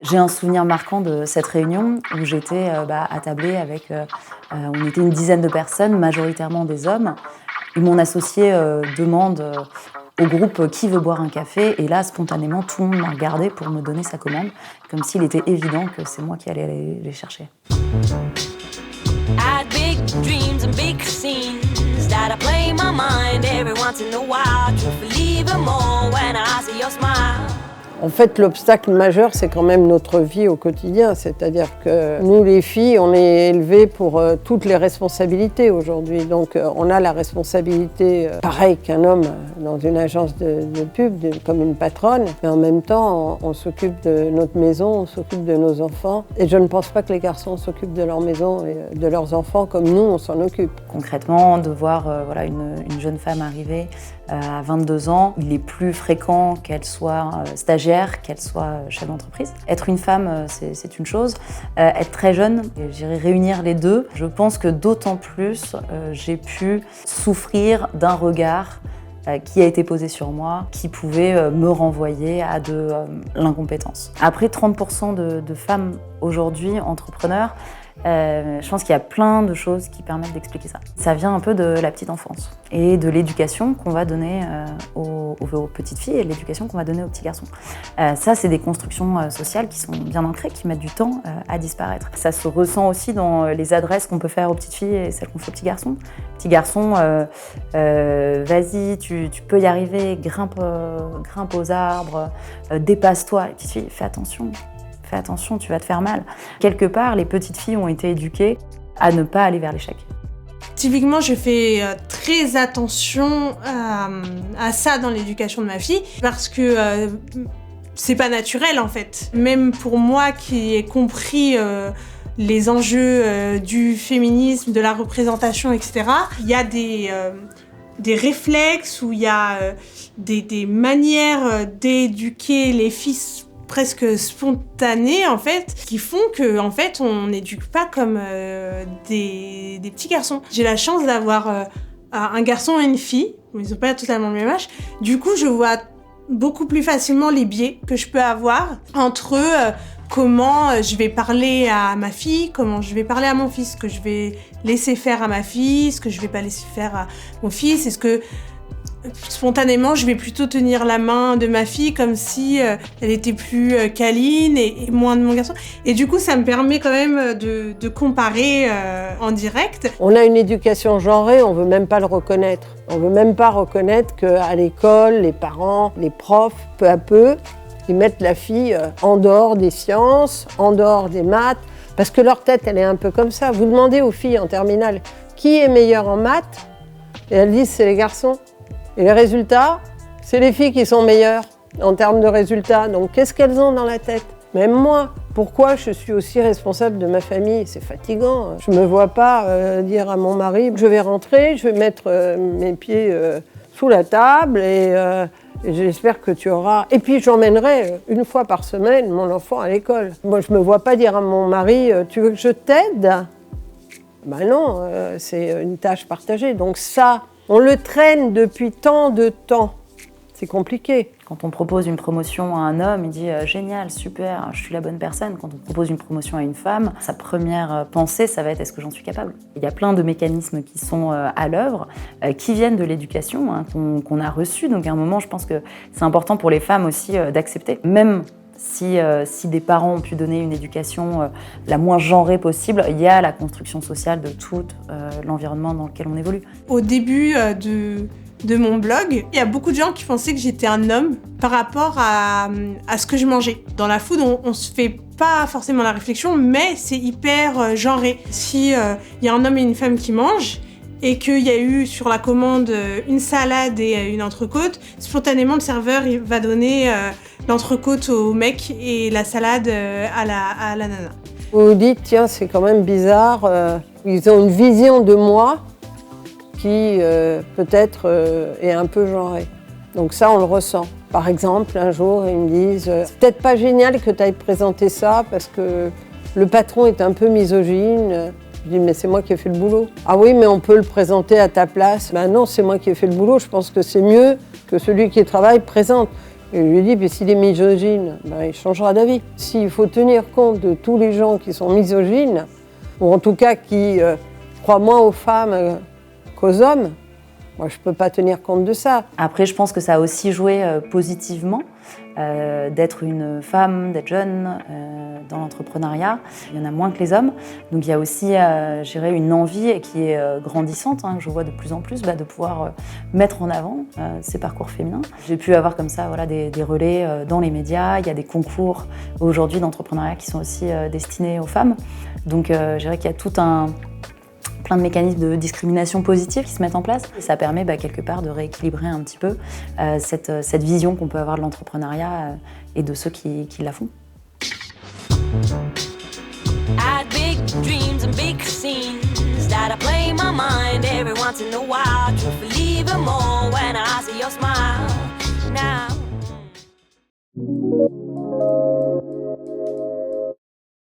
J'ai un souvenir marquant de cette réunion où j'étais attablée avec, on était une dizaine de personnes, majoritairement des hommes. Et mon associé demande au groupe qui veut boire un café. Et là, spontanément, tout le monde m'a regardé pour me donner sa commande, comme s'il était évident que c'est moi qui allais aller les chercher. En fait, l'obstacle majeur, c'est quand même notre vie au quotidien. C'est-à-dire que nous, les filles, on est élevées pour toutes les responsabilités aujourd'hui. Donc, on a la responsabilité, pareil qu'un homme dans une agence de pub, comme une patronne. Mais en même temps, on s'occupe de notre maison, on s'occupe de nos enfants. Et je ne pense pas que les garçons s'occupent de leur maison et de leurs enfants comme nous, on s'en occupe. Concrètement, de voir une jeune femme arriver à 22 ans, il est plus fréquent qu'elle soit stagiaire, qu'elle soit chef d'entreprise. Être une femme, c'est une chose. Être très jeune, j'irais réunir les deux. Je pense que d'autant plus, j'ai pu souffrir d'un regard qui a été posé sur moi, qui pouvait me renvoyer à de l'incompétence. Après, 30% de femmes aujourd'hui entrepreneurs, je pense qu'il y a plein de choses qui permettent d'expliquer ça. Ça vient un peu de la petite enfance et de l'éducation qu'on va donner aux petites filles et de l'éducation qu'on va donner aux petits garçons. Ça, c'est des constructions sociales qui sont bien ancrées, qui mettent du temps à disparaître. Ça se ressent aussi dans les adresses qu'on peut faire aux petites filles et celles qu'on fait aux petits garçons. Petit garçon, vas-y, tu peux y arriver, grimpe aux arbres, dépasse-toi. Les petites filles, fais attention, tu vas te faire mal. Quelque part, les petites filles ont été éduquées à ne pas aller vers l'échec. Typiquement, je fais très attention à ça dans l'éducation de ma fille parce que c'est pas naturel en fait. Même pour moi qui ai compris les enjeux du féminisme, de la représentation, etc., il y a des réflexes ou il y a des manières d'éduquer les filles presque spontanées en fait, qui font que en fait on n'éduque pas comme des petits garçons. J'ai la chance d'avoir un garçon et une fille, ils n'ont pas totalement le même âge. Du coup, je vois beaucoup plus facilement les biais que je peux avoir entre comment je vais parler à ma fille, comment je vais parler à mon fils, ce que je vais laisser faire à ma fille, ce que je vais pas laisser faire à mon fils, est-ce que spontanément, je vais plutôt tenir la main de ma fille comme si elle était plus câline et moins de mon garçon. Et du coup, ça me permet quand même de comparer en direct. On a une éducation genrée, on veut même pas le reconnaître. On veut même pas reconnaître qu'à l'école, les parents, les profs, peu à peu, ils mettent la fille en dehors des sciences, en dehors des maths, parce que leur tête, elle est un peu comme ça. Vous demandez aux filles en terminale qui est meilleur en maths, et elles disent c'est les garçons. Et les résultats, c'est les filles qui sont meilleures en termes de résultats. Donc, qu'est-ce qu'elles ont dans la tête ? Même moi, pourquoi je suis aussi responsable de ma famille ? C'est fatigant. Je ne me vois pas dire à mon mari, je vais rentrer, je vais mettre mes pieds sous la table et j'espère que tu auras... Et puis, j'emmènerai une fois par semaine mon enfant à l'école. Moi, je ne me vois pas dire à mon mari, tu veux que je t'aide ? Ben non, c'est une tâche partagée. Donc ça... On le traîne depuis tant de temps. C'est compliqué. Quand on propose une promotion à un homme, il dit « Génial, super, je suis la bonne personne ». Quand on propose une promotion à une femme, sa première pensée, ça va être « Est-ce que j'en suis capable ?» Il y a plein de mécanismes qui sont à l'œuvre, qui viennent de l'éducation, qu'on a reçue. Donc à un moment, je pense que c'est important pour les femmes aussi d'accepter. Même si des parents ont pu donner une éducation la moins genrée possible, il y a la construction sociale de tout l'environnement dans lequel on évolue. Au début de mon blog, il y a beaucoup de gens qui pensaient que j'étais un homme par rapport à ce que je mangeais. Dans la food, on se fait pas forcément la réflexion, mais c'est hyper genré. Si il y a un homme et une femme qui mangent, et qu'il y a eu sur la commande une salade et une entrecôte, spontanément le serveur il va donner l'entrecôte au mec et la salade à la nana. Vous vous dites, tiens, c'est quand même bizarre, ils ont une vision de moi qui peut-être est un peu genrée. Donc ça, on le ressent. Par exemple, un jour, ils me disent, c'est peut-être pas génial que tu ailles présenter ça parce que le patron est un peu misogyne. Je dis, mais c'est moi qui ai fait le boulot. Ah oui, mais on peut le présenter à ta place. Ben non, c'est moi qui ai fait le boulot. Je pense que c'est mieux que celui qui travaille présente. Et je lui ai dit, mais s'il est misogyne, ben, il changera d'avis. S'il faut tenir compte de tous les gens qui sont misogynes, ou en tout cas qui croient moins aux femmes qu'aux hommes, moi je ne peux pas tenir compte de ça. Après, je pense que ça a aussi joué positivement d'être une femme, d'être jeune dans l'entrepreneuriat. Il y en a moins que les hommes. Donc il y a aussi, je dirais, une envie qui est grandissante, que je vois de plus en plus, de pouvoir mettre en avant ces parcours féminins. J'ai pu avoir comme ça des relais dans les médias. Il y a des concours aujourd'hui d'entrepreneuriat qui sont aussi destinés aux femmes. Donc je dirais qu'il y a tout plein de mécanismes de discrimination positive qui se mettent en place. Et ça permet quelque part de rééquilibrer un petit peu cette vision qu'on peut avoir de l'entrepreneuriat et de ceux qui la font. I had big dreams and big scenes that I play my mind every once in a while. To believe them all when I see your smile now.